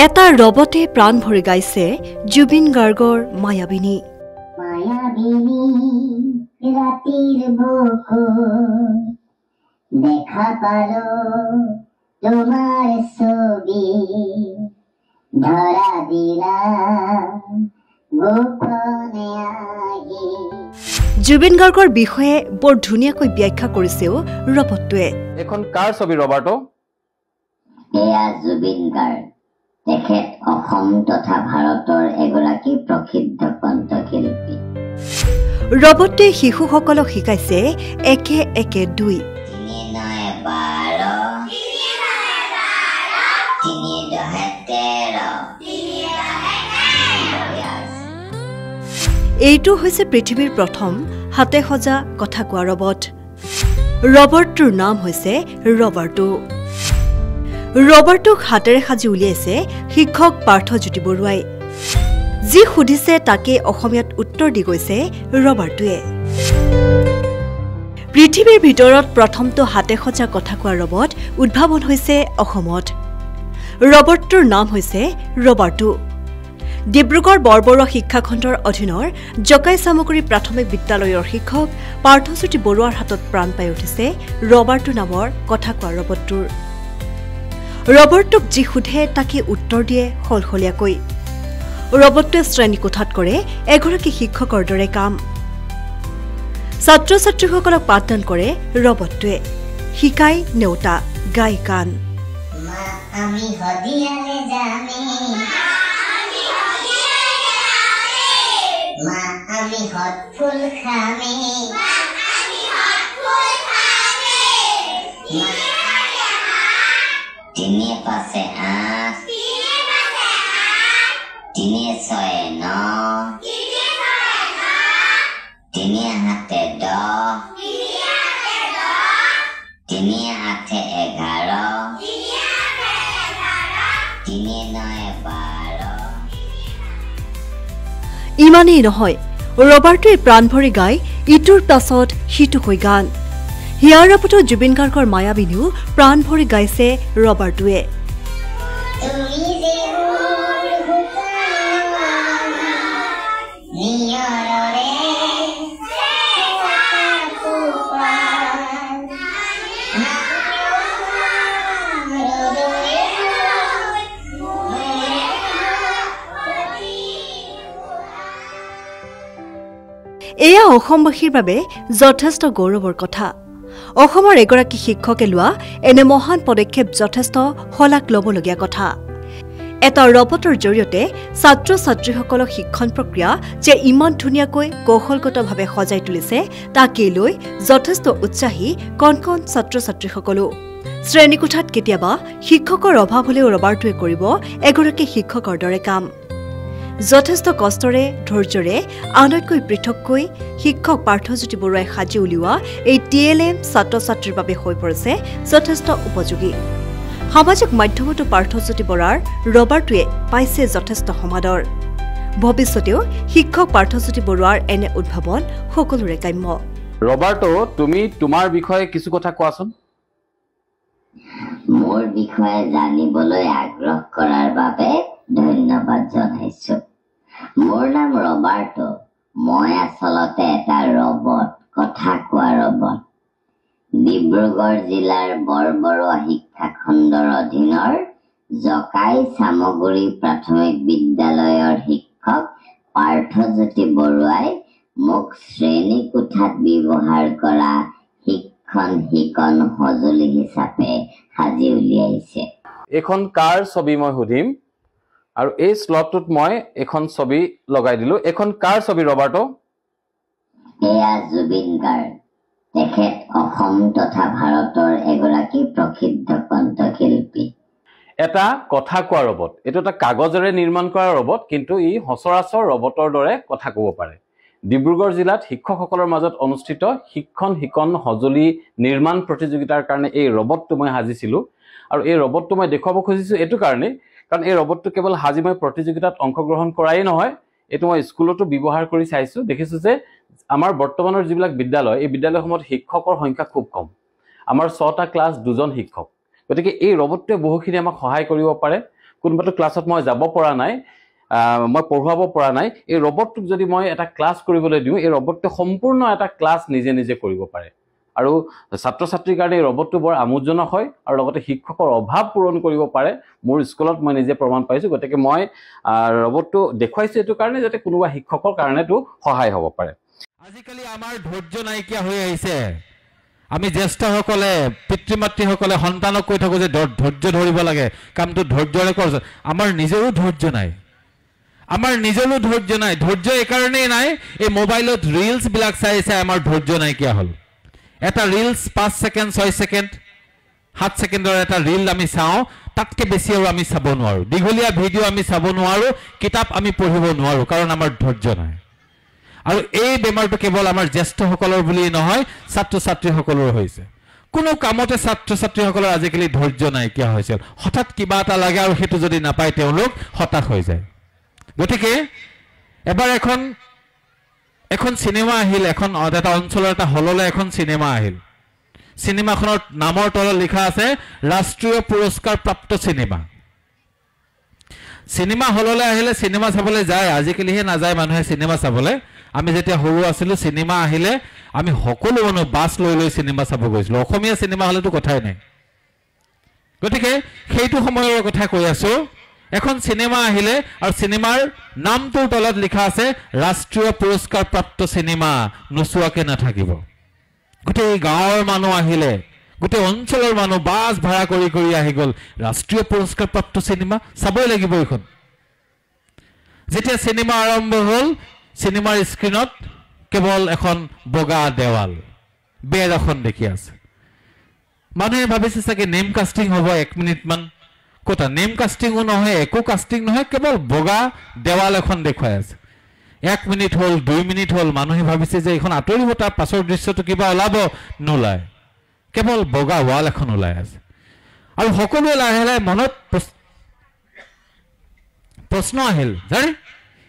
এটা ৰবটে প্ৰাণ ভৰি গাইছে জুবিন গাৰ্গৰ মায়াবিনী। মায়াবিনী ৰাতিৰ বুকুত দেখা পালো তোমাৰ ছবি, ধৰা দিলা গোপনে আহি। জুবিন গাৰ্গৰ বিষয়ে বৰ ধুনীয়াকৈ ব্যাখ্যা কৰিছেও ৰবটটোৱে। এখন কাৰ ছবি ৰবাৰ্টো? এয়া জুবিন গাৰ্গ। তেখেত অসম তথা ভাৰতৰ এগৰাকী প্ৰসিদ্ধ কণ্ঠশিল্পী। ৰবটটোৱে শিশুসকলক শিকাইছে একে একে দুই। 3 9 12 3 10 13 এইটো হৈছে পৃথিৱীৰ প্ৰথম হাতে সজা কথা কোৱা ৰবট। ৰবটটোৰ নাম হৈছে ৰবাৰ্টো। ৰবাৰ্টোক হাতেৰে সাজি উলিয়াইছে শিক্ষক পাৰ্থজ্যোতি বৰুৱাই। যি সুধিছে তাকে অসমীয়াত উত্তৰ দি গৈছে ৰবাৰ্টোৱে। পৃথিৱীৰ ভিতৰত প্ৰথমটো হাতে সজা কথা কোৱা ৰবট উদ্ভাৱন হৈছে অসমত। ৰবটটোৰ নাম হৈছে ৰবাৰ্টো। ডিব্ৰুগড় বৰবৰুৱা শিক্ষাখণ্ডৰ অধীনৰ জকাই চামগুৰি প্ৰাথমিক বিদ্যালয়ৰ শিক্ষক পাৰ্থজ্যোতি বৰুৱাৰ হাতত প্ৰাণ পাই উঠিছে ৰবাৰ্টো নামৰ কথা কোৱা ৰবটটোৰ। ৰবটটোক যি সোধে তাকে উত্তৰ দিয়ে সলসলীয়াকৈ। ৰবটটোৱে শ্ৰেণীকোঠাত কৰে এগৰাকী শিক্ষকৰ দৰে কাম। ছাত্ৰ ছাত্ৰীসকলক পাঠদান কৰে ৰবটটোৱে। শিকাই নেওতা, গাই গান। আমি হদিয়ালে যামে, মা আমি হত ফুল খামে, তিনি পাশে 8 তিনি 6 9 তিনি হাতে 10 তিনি 8 11 তিনি 9 12। ইমানেই নহয়, ৰবাৰ্টোৱে প্ৰাণ ভৰি গাই ইটোৰ পাছত সিটোকৈ গান। হিয়াৰ ৰবটত জুবিন গাৰ্গৰ মায়াবিনীও প্ৰাণ ভৰি গাইছে ৰবাৰ্টোৱে। এয়া অসমবাসীৰ বাবে যথেষ্ট গৌৰৱৰ কথা। অসমৰ এগৰাকী শিক্ষকে লোৱা এনে মহান পদক্ষেপ যথেষ্ট শলাগ ল'বলগীয়া কথা। এটা ৰবটৰ জৰিয়তে ছাত্ৰ ছাত্ৰীসকলক শিক্ষণ প্ৰক্ৰিয়া যে ইমান ধুনীয়াকৈ কৌশলগতভাৱে সজাই তুলিছে তাকেই লৈ যথেষ্ট উৎসাহী কণ কণ ছাত্ৰ ছাত্ৰীসকলো। শ্ৰেণীকোঠাত কেতিয়াবা শিক্ষকৰ অভাৱ হলেও ৰবাৰ্টোৱে কৰিব এগৰাকী শিক্ষকৰ দৰে কাম। যথেষ্ট কষ্টৰে ধৈৰ্যৰে আনতকৈ পৃথককৈ শিক্ষক পাৰ্থজ্যোতি বৰুৱাই সাজি উলিওৱা এই TLM ছাত্ৰ ছাত্ৰীৰ বাবে হৈ পৰিছে যথেষ্ট উপযোগী। সামাজিক মাধ্যমতো পাৰ্থজ্যোতি বৰুৱাৰ ৰবাৰ্টোৱে পাইছে যথেষ্ট সমাদৰ। ভৱিষ্যতেও শিক্ষক পাৰ্থজ্যোতি বৰুৱাৰ এনে উদ্ভাৱন সকলোৰে কাম্য। ৰবাৰ্টো, তুমি তোমাৰ বিষয়ে কিছু কথা কোৱাচোন। মোৰ বিষয়ে জানিবলৈ আগ্ৰহ কৰাৰ বাবে ধন্যবাদ জনাইছো। মোৰ নাম ৰবাৰ্টো। মই আচলতে এটা ৰবট, কথা কোৱা ৰবট। ডিব্ৰুগড় জিলাৰ বৰবৰুৱা শিক্ষাখণ্ডৰ অধীনৰ জকাই চামগুৰি প্ৰাথমিক বিদ্যালয়ৰ শিক্ষক পাৰ্থজ্যোতি বৰুৱাই মোক শ্ৰেণীকোঠাত ব্যৱহাৰ কৰা শিক্ষণ সঁজুলি হিচাপে সাজি উলিয়াইছে। এখন কাৰ ছবি মই সুধিম আৰু এই স্লটটোত মই এখন ছবি লগাই দিলো। এখন কাৰ ছবি ৰবাৰ্টো? এয়া জুবিন গাৰ্গ। তেখেত অসম তথা ভাৰতৰ এগৰাকী প্ৰসিদ্ধ কণ্ঠশিল্পী। এটা কথা কোৱা ৰবট। এইটো এটা কাগজেৰে নিৰ্মাণ কৰা ৰবট, কিন্তু ই সচৰাচৰ ৰবটৰ দৰে কথা ক'ব পাৰে। ডিব্ৰুগড় জিলাত শিক্ষকসকলৰ মাজত অনুষ্ঠিত শিক্ষণ সঁজুলি নিৰ্মাণ প্ৰতিযোগিতাৰ কাৰণে এই ৰবটটো মই সাজিছিলোঁ। আৰু এই ৰবটটো মই দেখুৱাব খুজিছোঁ এইটো কাৰণেই, কাৰণ এই ৰবটটো কেৱল সাজি মই প্ৰতিযোগিতাত অংশগ্ৰহণ কৰাই নহয়, এইটো মই স্কুলতো ব্যৱহাৰ কৰি চাইছোঁ। দেখিছোঁ যে আমাৰ বৰ্তমানৰ যিবিলাক বিদ্যালয়, এই বিদ্যালয়সমূহত শিক্ষকৰ সংখ্যা খুব কম। আমাৰ 6টা ক্লাছ 2জন শিক্ষক। গতিকে এই ৰবটটোৱে বহুখিনি আমাক সহায় কৰিব পাৰে। কোনোবাটো ক্লাছত মই যাব পৰা নাই, মই পঢ়ুৱাব পৰা নাই, এই ৰবটটোক যদি মই এটা ক্লাছ কৰিবলৈ দিওঁ, এই ৰবটটোৱে সম্পূৰ্ণ এটা ক্লাছ নিজে নিজে কৰিব পাৰে। আৰু ছাত্ৰ ছাত্ৰীৰ কাৰণে এই ৰবটটো বৰ আমোদজনক হয় আৰু লগতে শিক্ষকৰ অভাৱ পূৰণ কৰিব পাৰে। মোৰ স্কুলত মই নিজে প্ৰমাণ পাইছোঁ, গতিকে মই ৰবটটো দেখুৱাইছোঁ এইটো কাৰণে যাতে কোনোবা শিক্ষকৰ কাৰণেতো সহায় হ'ব পাৰে। আজিকালি আমাৰ ধৈৰ্য নাইকিয়া হৈ আহিছে। আমি জ্যেষ্ঠসকলে, পিতৃ মাতৃসকলে সন্তানক কৈ থাকোঁ যে ধৈৰ্য ধৰিব লাগে, কামটো ধৈৰ্যৰে কৰ। আমাৰ নিজৰো ধৈৰ্য নাই, আমাৰ নিজৰো ধৈৰ্য নাই। ধৈৰ্য এইকাৰণেই নাই, এই মোবাইলত ৰিলছবিলাক চাই চাই আমাৰ ধৈৰ্য নাইকিয়া হ'ল। এটা ৰিলছ 5 ছেকেণ্ড, 6 ছেকেণ্ড, 7 ছেকেণ্ডৰ এটা ৰিল আমি চাওঁ, তাতকৈ বেছি আৰু আমি চাব নোৱাৰোঁ। দীঘলীয়া ভিডিঅ' আমি চাব নোৱাৰোঁ, কিতাপ আমি পঢ়িব নোৱাৰোঁ, কাৰণ আমাৰ ধৈৰ্য নাই। আৰু এই বেমাৰটো কেৱল আমাৰ জ্যেষ্ঠসকলৰ বুলিয়েই নহয়, ছাত্ৰ ছাত্ৰীসকলৰো হৈছে। কোনো কামতে ছাত্ৰ ছাত্ৰীসকলৰ আজিকালি ধৈৰ্য নাইকিয়া হৈছিল। হঠাৎ কিবা এটা লাগে আৰু সেইটো যদি নাপায় তেওঁলোক হতাশ হৈ যায়। গতিকে এবাৰ এখন চিনেমা আহিল, এটা অঞ্চলৰ এটা হললৈ এখন চিনেমা আহিল। চিনেমাখনৰ নামৰ তলত লিখা আছে ৰাষ্ট্ৰীয় পুৰস্কাৰ প্ৰাপ্ত চিনেমা। চিনেমা হললৈ আহিলে চিনেমা চাবলৈ যায়, আজিকালিহে নাযায় মানুহে চিনেমা চাবলৈ। আমি যেতিয়া সৰু আছিলোঁ, চিনেমা আহিলে আমি সকলো মানুহ বাছ লৈ লৈ চিনেমা চাব গৈছিলোঁ। অসমীয়া চিনেমা হ'লেতো কথাই নাই। গতিকে সেইটো সময়ৰ কথা কৈ আছোঁ। এখন চিনেমা আহিলে আৰু চিনেমাৰ নামটোৰ তলত লিখা আছে ৰাষ্ট্ৰীয় পুৰস্কাৰ প্ৰাপ্ত চিনেমা, নোচোৱাকৈ নাথাকিব। গোটেই গাঁৱৰ মানুহ আহিলে, গোটেই অঞ্চলৰ মানুহ বাছ ভাড়া কৰি কৰি আহি গ'ল, ৰাষ্ট্ৰীয় পুৰস্কাৰ প্ৰাপ্ত চিনেমা চাবই লাগিব এইখন। যেতিয়া চিনেমা আৰম্ভ হ'ল, চিনেমাৰ স্ক্ৰীণত কেৱল এখন বগা দেৱাল, বেৰ এখন দেখি আছে। মানুহে ভাবিছে চাগে নেম কাষ্টিং হ'ব 1 মিনিটমান। ক'তা নেম কাষ্টিঙো নহয়, একো কাষ্টিং নহয়, কেৱল বগা দেৱাল এখন দেখুৱাই আছে। 1 মিনিট হ'ল, 2 মিনিট হ'ল, মানুহে ভাবিছে যে এইখন আঁতৰিব, তাৰ পাছৰ দৃশ্যটো কিবা ওলাব, নোলায়, কেৱল বগা ৱাল এখন ওলাই আছে। আৰু সকলোৱে লাহে লাহে মনত প্ৰশ্ন আহিল, জানে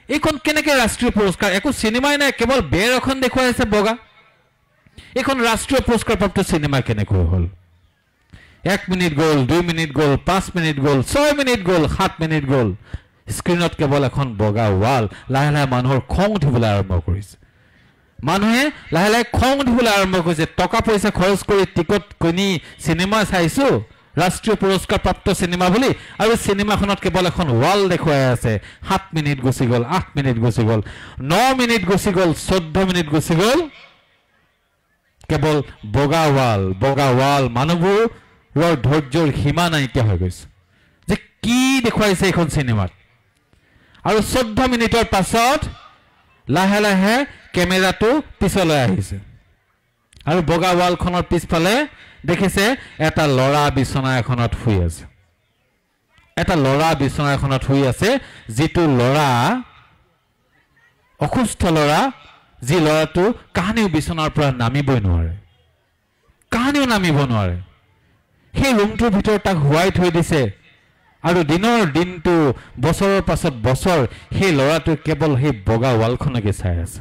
এইখন কেনেকৈ ৰাষ্ট্ৰীয় পুৰস্কাৰ? একো চিনেমাই নাই, কেৱল বেৰ এখন দেখুৱাই আছে বগা। এইখন ৰাষ্ট্ৰীয় পুৰস্কাৰপ্ৰাপ্ত চিনেমা কেনেকৈ হ'ল? 1 মিনিট গ'ল, 2 মিনিট গ'ল, 5 মিনিট গ'ল, 6 মিনিট গ'ল, 7 মিনিট গ'ল, স্ক্ৰীণত কেৱল এখন বগা ৱাল। লাহে লাহে মানুহৰ খং উঠিবলৈ আৰম্ভ কৰিছে। মানুহে লাহে লাহে খং উঠিবলৈ আৰম্ভ কৰিছে। টকা পইচা খৰচ কৰি টিকট কিনি চিনেমা চাইছোঁ, ৰাষ্ট্ৰীয় পুৰস্কাৰ প্ৰাপ্ত চিনেমা বুলি, আৰু চিনেমাখনত কেৱল এখন ৱাল দেখুৱাই আছে। 7 মিনিট গুচি গ'ল, 8 মিনিট গুচি গ'ল, 9 মিনিট গুচি গ'ল, 14 মিনিট গুচি গ'ল, কেৱল বগা ৱাল, বগা ৱাল। মানুহবোৰৰ ধৈৰ্যৰ সীমা নাইকিয়া হৈ গৈছে যে কি দেখুৱাইছে এইখন চিনেমাত। আৰু 14 মিনিটৰ পাছত লাহে লাহে কেমেৰাটো পিছলৈ আহিছে আৰু বগা ৱালখনৰ পিছফালে দেখিছে এটা ল'ৰা বিছনা এখনত শুই আছে। এটা ল'ৰা বিছনা এখনত শুই আছে, যিটো ল'ৰা অসুস্থ ল'ৰা, যি ল'ৰাটো কাহানিও বিছনাৰ পৰা নামিবই নোৱাৰে, কাহানিও নামিব নোৱাৰে। সেই ৰুমটোৰ ভিতৰত তাক শুৱাই থৈ দিছে আৰু দিনৰ দিনটো, বছৰৰ পাছত বছৰ সেই ল'ৰাটোৱে কেৱল সেই বগা ৱালখনকে চাই আছে।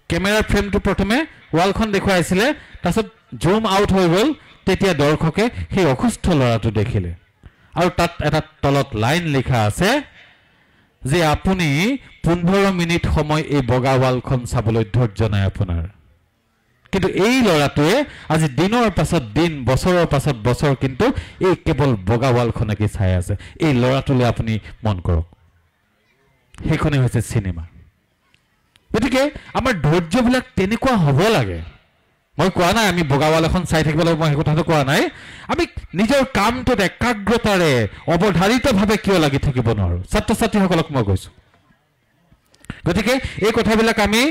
কেমেৰাৰ ফ্ৰেমটো প্ৰথমে ৱালখন দেখুৱাইছিলে, তাৰপিছত জুম আউট হৈ গ'ল, তেতিয়া দৰ্শকে সেই অসুস্থ ল'ৰাটো দেখিলে। আৰু তাত এটা তলত লাইন লিখা আছে যে আপুনি 15 মিনিট সময় এই বগা ৱালখন চাবলৈ ধৈৰ্য নাই আপোনাৰ। কিন্তু এই ল'ৰাটোৱে আজি দিনৰ পাছত দিন, বছৰৰ পাছত বছৰ কিন্তু এই কেৱল বগা ৱালখনকে চাই আছে। এই ল'ৰাটোলৈ আপুনি মন কৰক, সেইখনেই হৈছে চিনেমা। গতিকে আমাৰ ধৈৰ্যবিলাক তেনেকুৱা হ'ব লাগে। মই কোৱা নাই আমি বগা ৱাল এখন চাই থাকিব লাগিব, মই সেই কথাটো কোৱা নাই। আমি নিজৰ কামটোত একাগ্ৰতাৰে অৱধাৰিতভাৱে কিয় লাগি থাকিব নোৱাৰোঁ, ছাত্ৰ ছাত্ৰীসকলক মই কৈছোঁ। গতিকে এই কথাবিলাক আমি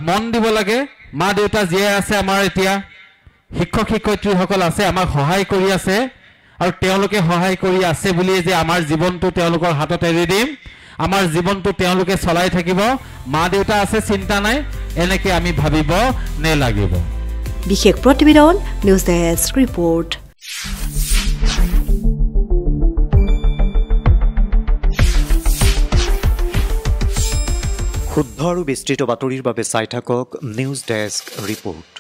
মন দিব লাগে। মা দেউতা জীয়াই আছে আমাৰ, এতিয়া শিক্ষক শিক্ষয়িত্ৰীসকল আছে, আমাক সহায় কৰি আছে, আৰু তেওঁলোকে সহায় কৰি আছে বুলিয়ে যে আমাৰ জীৱনটো তেওঁলোকৰ হাতত এৰি দিম, আমাৰ জীৱনটো তেওঁলোকে চলাই থাকিব, মা দেউতা আছে চিন্তা নাই, এনেকে আমি ভাবিব নেলাগিব। বিশেষ প্ৰতিবেদন, নিউজ ডেস্ক ৰিপৰ্ট। শুদ্ধ আৰু বিস্তৃত বাতৰিৰ বাবে চাই থাকক নিউজ ডেস্ক ৰিপৰ্ট।